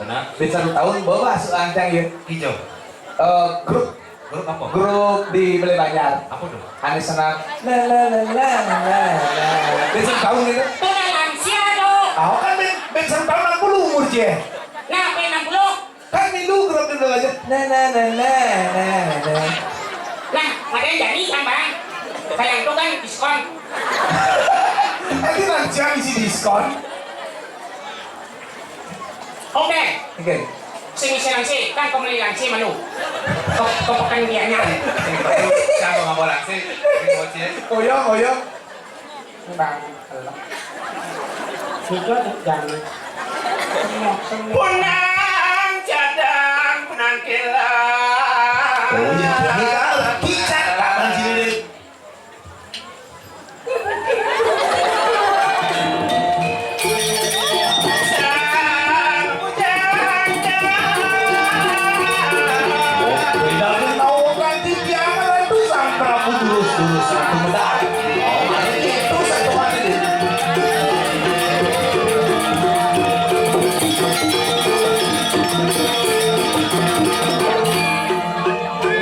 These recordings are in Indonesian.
Benar. Bisa tahun bawa seancang ya. Hijau. Grup Grup apa? grup di Beli Banjar. Apa tuh? Anies senang. La la la la la la. Bisa tahun itu. Tuna lansia dong. Tahu kan bisa tahun 60 umur dia. Nah, P60. Kan minum grup di Beli Banjar. La la la la la la. Nah, ada yang jadi kan bang? Kayak itu kan diskon. Nanti lansia isi diskon. Oke. Oke. Sing isi langsi kan kau beli langsi manu. Kau pekan dianya. Siapa nggak mau langsing? Koyong koyong. Bang. Hijau jangan. Punang cadang punang kilat. Oh iya, kita kapan sih?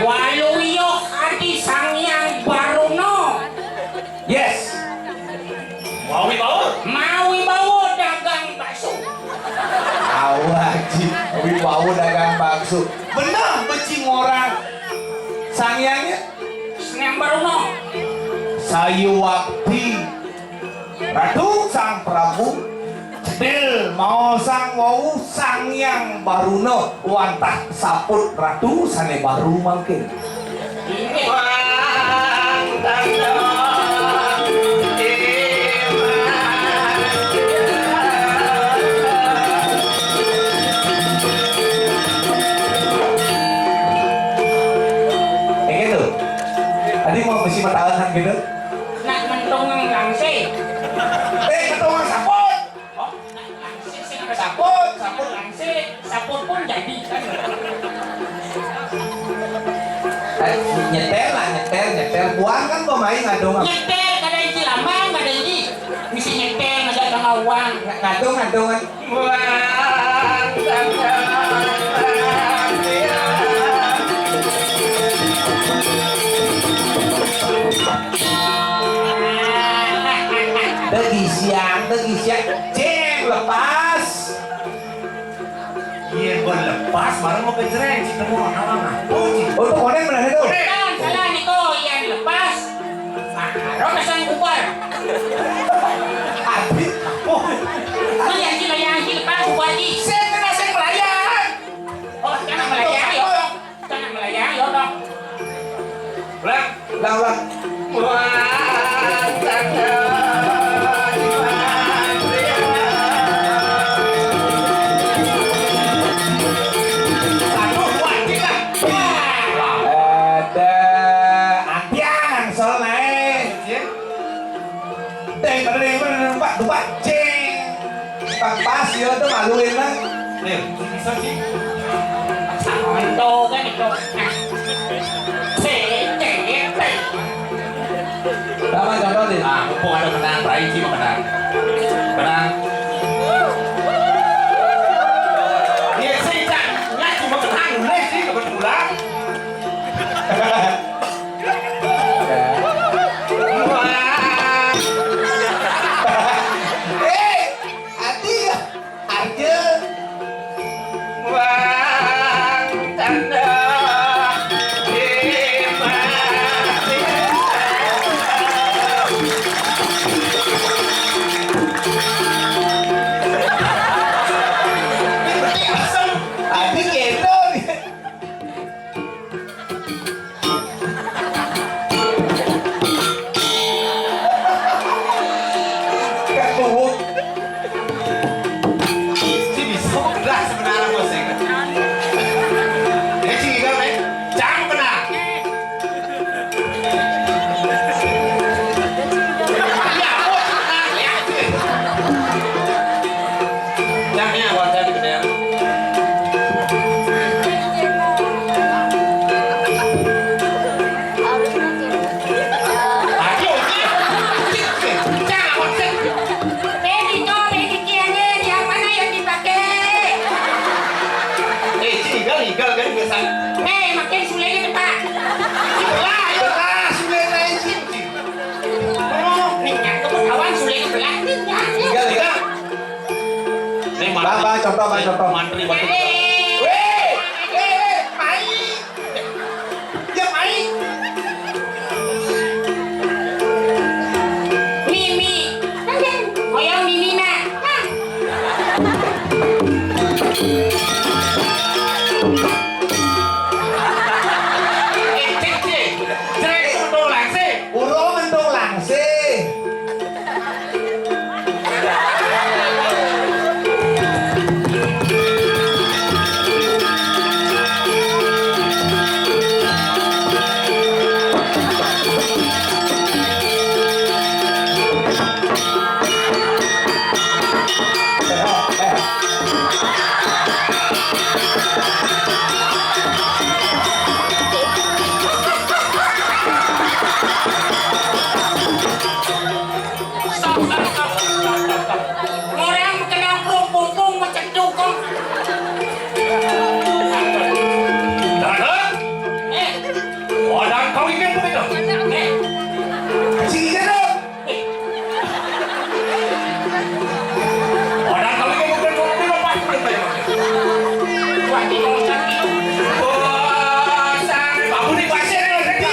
Waluyo hati sangyang baruno. Yes. Mau bawa? Mau bawa dagang bakso. Awaji, wibawa dagang bakso. Benar, becing orang. Sangyangnya Sangyang baruno. sayu wakti. Ratu sang Prabu. Cedil mau sang wau sangyang baruno wantah saput ratu sane baru mangkin. Ini Gitu. Tadi mau mesti matahan gitu. nak mentung langsi. Ketua saput. Oh, langsi sih ada saput, saput langsi, saput pun jadi kan. Nyetel. Buang kan pemain ngadong. Nyetel kada isi lambang, kada isi. Misi nyetel ada tengawang. Ngadong kan. Degi siang, ceng lepas. Iya, gua lepas, baru mau kejreng, sih temu awang apa sih? Oh, itu konek mana itu? Kan salah nih kok yang lepas. Baru kesan kubar. Adi, oh, Lu yang si lepas kubar di. saya kena saya melayan. Oh, jangan melayang yo. Jangan melayang yo dong. Ulang. Ulang. Ada antiang soal naik. Tempat ceng. Pak pas yo tuh maluin lah. Nih, bisa sih. Itu kan itu. CCT. Sama contoh deh. Ah, mumpung ada menang, Rai sih mau menang. Menang. Iya sih, Cak. Nggak cuma menang, nih sih kebetulan. Adi aja. tinggal kan biasa. Makin sulenya tempat. Belah, ya lah, sudah naik sih. Oh, nih nyatu kawan sulenya belah. Tinggal. Nih Bang, contoh. Mantri batu. Mai. Ya mai. Mimi. Hoyong Mimi na. Urung entung langsing. Orang kena pung macam dukung. Orang kau ingin begitu? Sige dong. Orang kau ingin begitu? Lepas begitu. Wah, di bawah kaki. Wah, sampai bangun di pasir ni.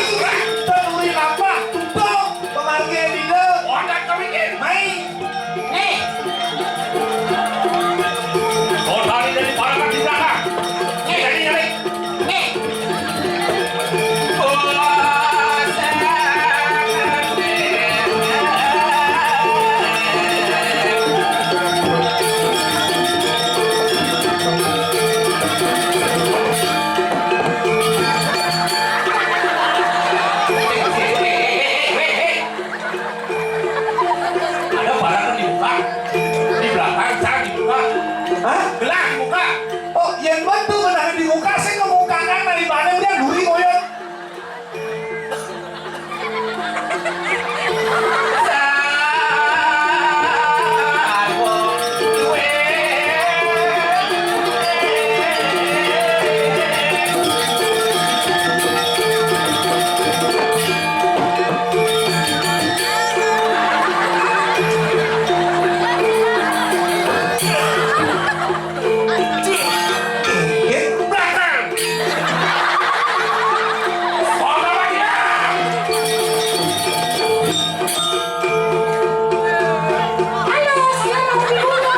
Tungguin apa? Tutup. Pemargi di dong. Orang kau ingin? Mai. Nih, Kau lari dari parapat di belakang. Jadi nyari. nih. Ada barang dibuka. Di belakang, jangan dibuka. Hah? Gelang dibuka. Oh, yang bantu menang di muka saya ngemukakan dari mana dia duri koyon. Belakang. Orang lagi. Halo, saya mau beli dulu.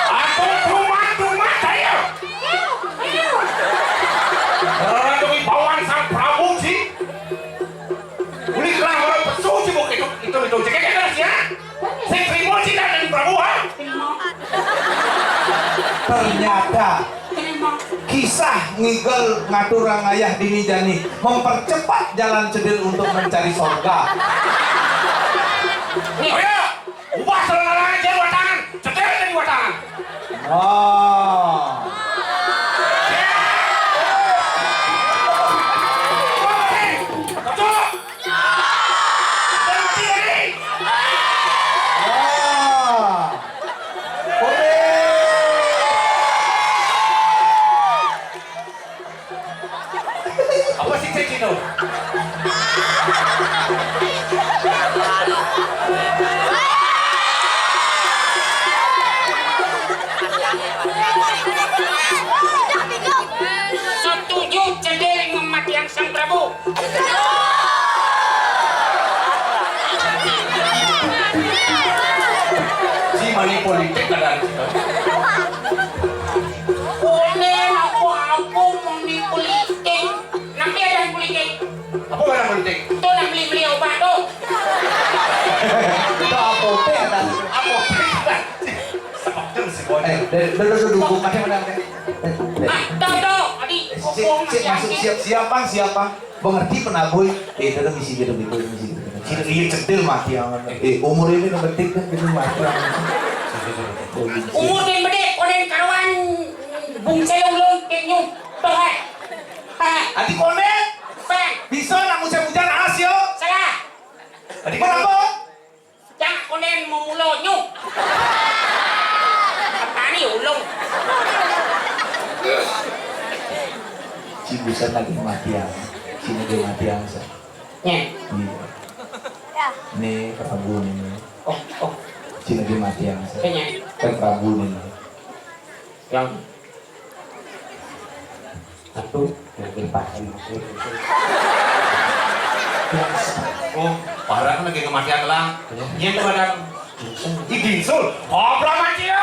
Aku rumah saya. Ayo. Orang demi bawaan sang Prabu sih. Uli kelang orang pesu sih bukan itu cekek ya. Saya terima sih dari Prabu ha. Ternyata kisah ngigel ngaturang ayah dini jani mempercepat jalan cedil untuk mencari sorga. Ayo, ubah selera aja watangan. Cetel jadi watangan. Oh. Betul. Berhenti ini. Oh. Boleh. Apa sih cek itu? Setuju cedil mematikan sang Prabu. Si money politik ada di situ. Boleh aku mau di politik. Nanti ada yang politik. Apa barang politik? Tuh nak beli obat tuh. Itu apotek ada. Apa? Sepak si boy. Duduk mana. Tuh, adik. Siap bang. Mengerti penabuh. Itu misi gitu. Iya cedil mati yang. Umur ini penting kan gitu mati. Umur yang gede, konen karuan bung selong kenyum. Tuh, Adi konen Bang, bisa nak hujan asio. salah. Tadi Kenapa? Jangan konen mau mulo nyuk. Apa ni ulung? si busan lagi matian. Si lagi matian sa. Nya. Iya. Nih Prabu nih. Oh. Si lagi matian sa. Kayaknya Kan Prabu nih. yang satu yang pakai Oh, parah kan lagi kematian lang. Iya tuh ada. Igingsul. Obra macia.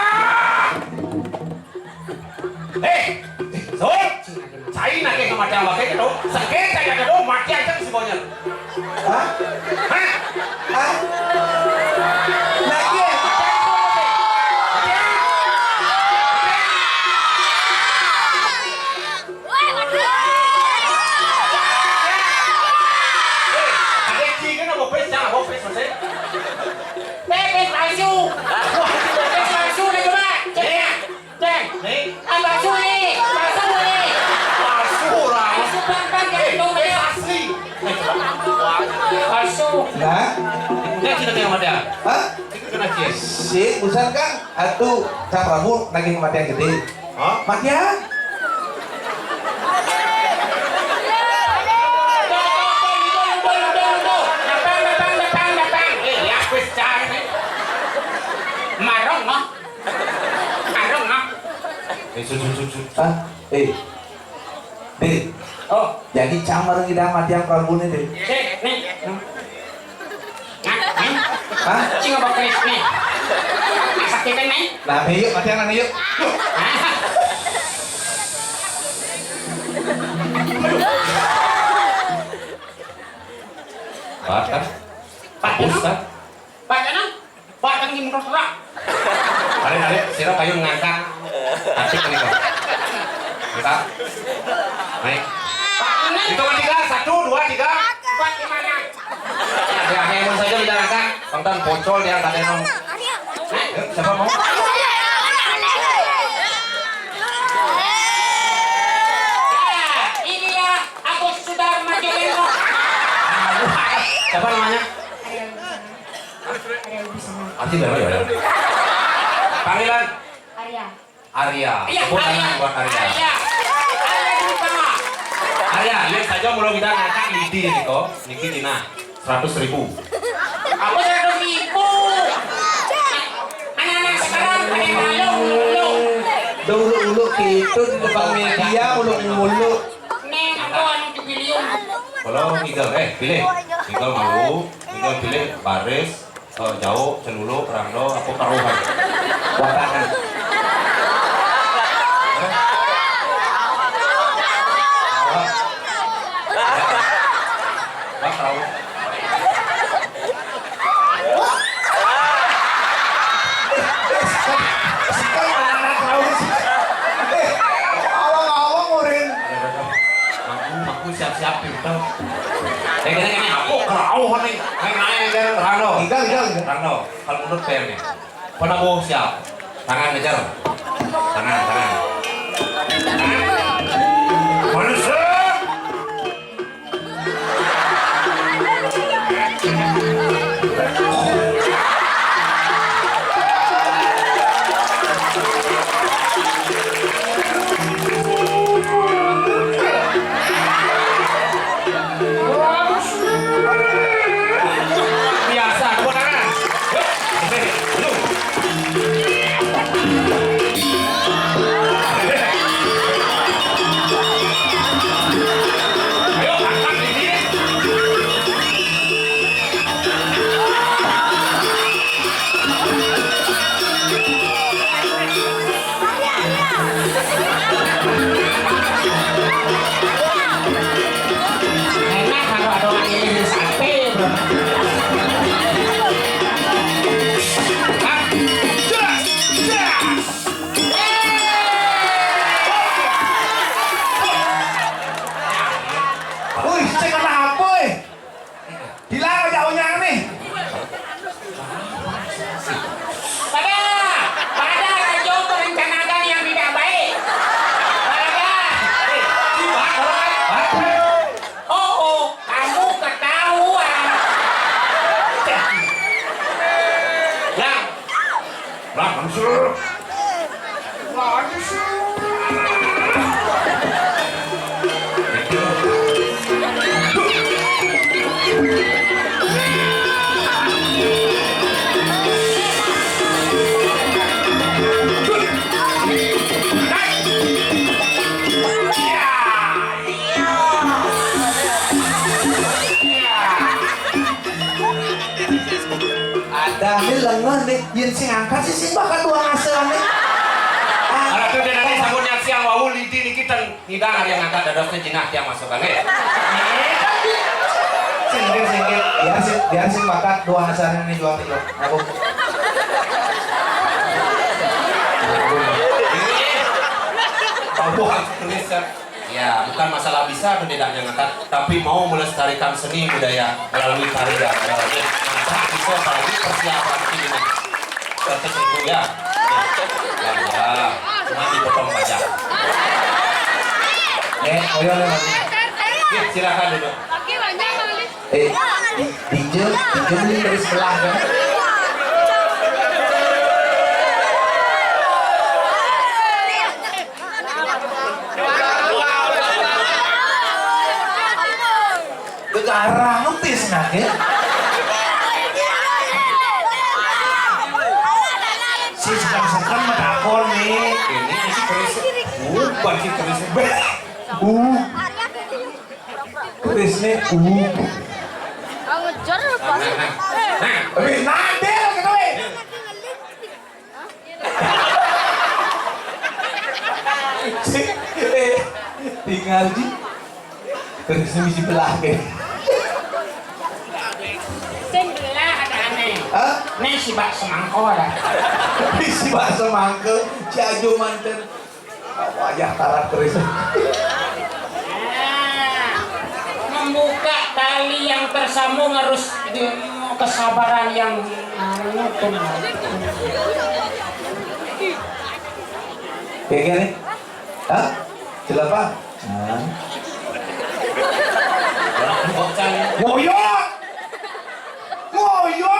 Sul. Cai nak ke kematian wakai itu. Sakit saya ada dong mati aja semuanya. Hah? Hah? Hah? Lagi ya? Bebek palsu. Bebek palsu na coba. Cek. Ang palsu ni. Palsu ni. Palsu pan ganito kayo. Palsu. Nah, Dia cinta dengan mati. hah? Itu kena cie. Si busan kan atuh Kang Prabu lagi kematian gede. Hah? Matian? Marong no? Marong no? Hah? Deh. Oh, Jadi camar ngidang matian Prabu nih deh. cek nih. Hah? Cing apa kris nih? Sakitin nih? Nah, yuk matian yuk. Patah. Pak Ustaz. Pak kan gimana serak? Hari-hari sira kayu ngangkat. Asik nih kok. Kita. Naik. Pak ini. Hitungan 3, 1, 2, 3. Pak gimana? Ya, hemon saja kita angkat. Tonton bocol dia tadi nom. Yuk, siapa mau? Ya, ini ya. Aku sudah maju lengkap. Siapa namanya? Arti berapa ya? Panggilan Arya. Arya. Iya, Tepuk tangan buat Arya. Arya. Arya di bawah. Arya, lihat saja mulai kita ngangkat lidi nih kok. Niki Tina 100.000. Aku 100.000. Anak-anak sekarang ada yang malu. Dulu gitu di depan media ulu. Neng, aku anu di bilion. Kalau Miguel, pilih. Miguel malu, Miguel pilih baris, jauh, cenulu, rando, aku taruhan. Watakan. Bang tahu. Awang-awang murin. Aku siap-siap pintar. Gini, aku kerauhan nih. Naik rando. Tinggal. Rando, kalau menurut saya nih, penabuh siap. Tangan ngejar. Tangan. Manusia. Biasa, tepuk tangan. Yuk. Ayo, angkat ini. Enak kalau ada orang ini sate, bro. Wih, cek kenapa Dilarang jauhnya nih. Pada rajo merencanakan yang tidak baik. Oh, kamu ketahuan. Lah, manusia. sing angkat sih bakal dua ngaselan nih. Ada tuh dia nanti sabunnya siang wawul di kita hidang yang angkat dadasnya jinah yang masukkan Singgir biar sing bakat dua ngaselan ini jual itu. Aku. Bukan tulisan. Ya, bukan masalah bisa atau tidaknya ngangkat, tapi mau melestarikan seni budaya melalui tari dan ngangkat bisa apalagi persiapan ini. Terus itu ya. Ya, cuma dipotong pajak. Oyo lagi. Silakan duduk. DJ beli dari sebelah kan? Garang ngetis nak ya. Si sekarang medakon nih. Ini si keris. Bukan si keris. Keris nih. Ngejar apa? Nadel gitu weh. Tinggal di kerisnya bisa belah ke. Sebelah ada aneh. Hah? Nih si bak semangko ada. Isi bahasa mangke, si Ajo manten. Wajah tarat keris. Membuka tali yang tersambung harus kesabaran yang nutup. Kayak gini? Hah? Siapa? Ngoyo! Ngoyo!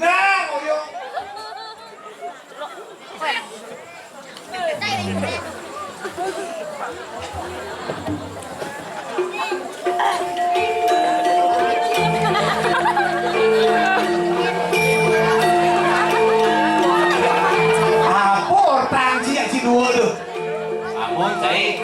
Nah, ngoyo! Apa tangci yang si dua tuh? Amun cai.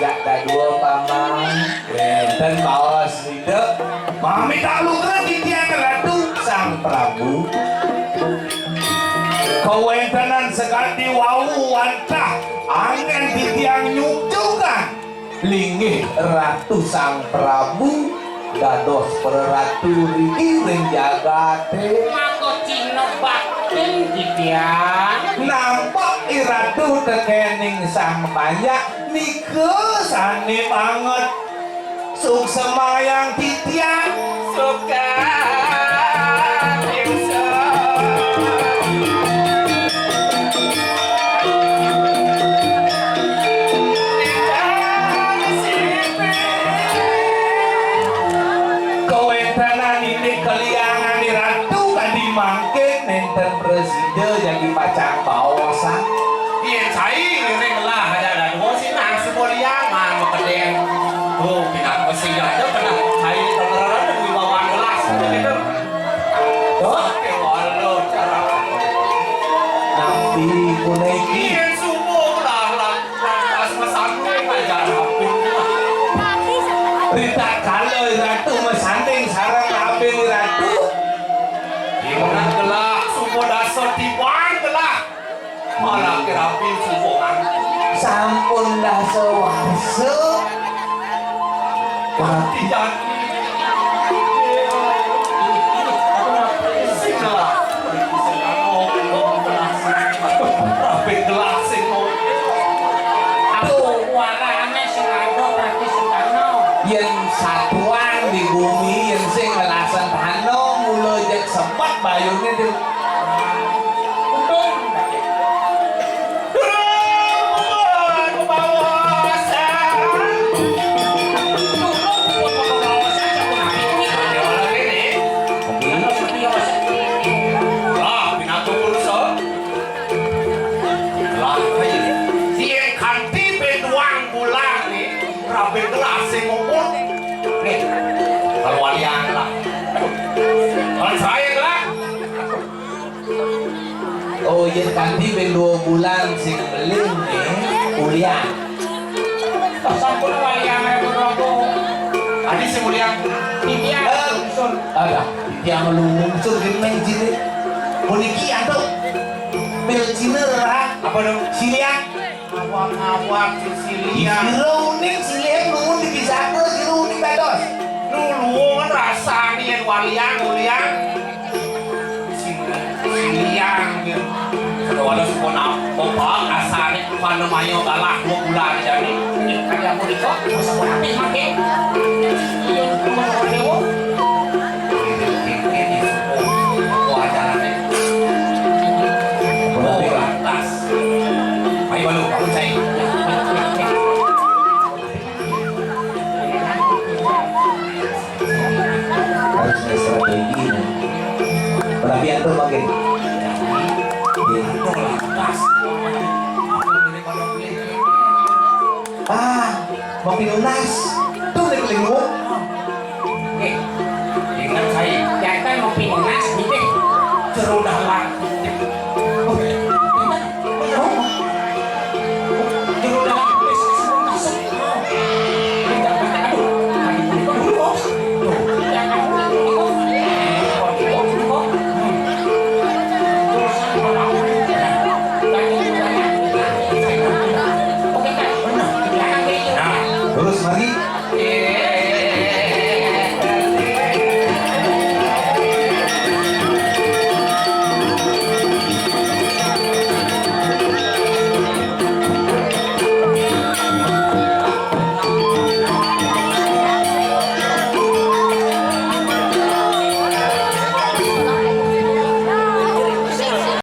ngajak dadua paman dan bawas hidup mami taklukna titian ratu sang Prabu kawentenan sekali wau wantah angin titiang nyukjungan linggih ratu sang Prabu dados perratu riring jagate Mako cino batin titiang nampak iratu tekening sang banyak nike sane banget suk semayang titiang suka kawentenan ini keliangan di ratu kadi mangke nenten presiden jadi pacang bawasan Iya, saya ngiring lah ada dua sih nang semulia mah pedeng. Oh, pindah mesin aja pernah saya temeran di bawah gelas gitu. toh Walau cara nanti kunaiki Iya, subuh lah pas pesantren aja rapin. Rita kalau ratu mesanding sarang apel ratu Gimana gelak subuh dasar tiban gelak. Malah kerapin subuh kan. sampun dah sewase Tidak. Oh iya kanti ben 2 bulan sing beling kuliah. Sampun walian ae berapa. Adi si mulia. Dia usul. Ada yang meluncur gini jini. Muniki atau pil cina Apa dong? siliang. Awak-awak Sicilia. Giruning siliang nuhun dipisahkeun giruning dados. Nulungan rasanya yang walian Siliang gitu. Kalau sekolah opak asalnya pada mayo kalah 2 bulan jadi. Kayak mau dikok, masa mau habis makin. Iya, mau dewo. Ini wajarnya. Oh lantas. Ayo balu, aku cai. Harus ada strategi. Pelabian tuh makin. Oh lantas. Mau pinunas. Tuh ling lu. Oke, Ingat saya. jangan mau pinas, gitu. Cerudahan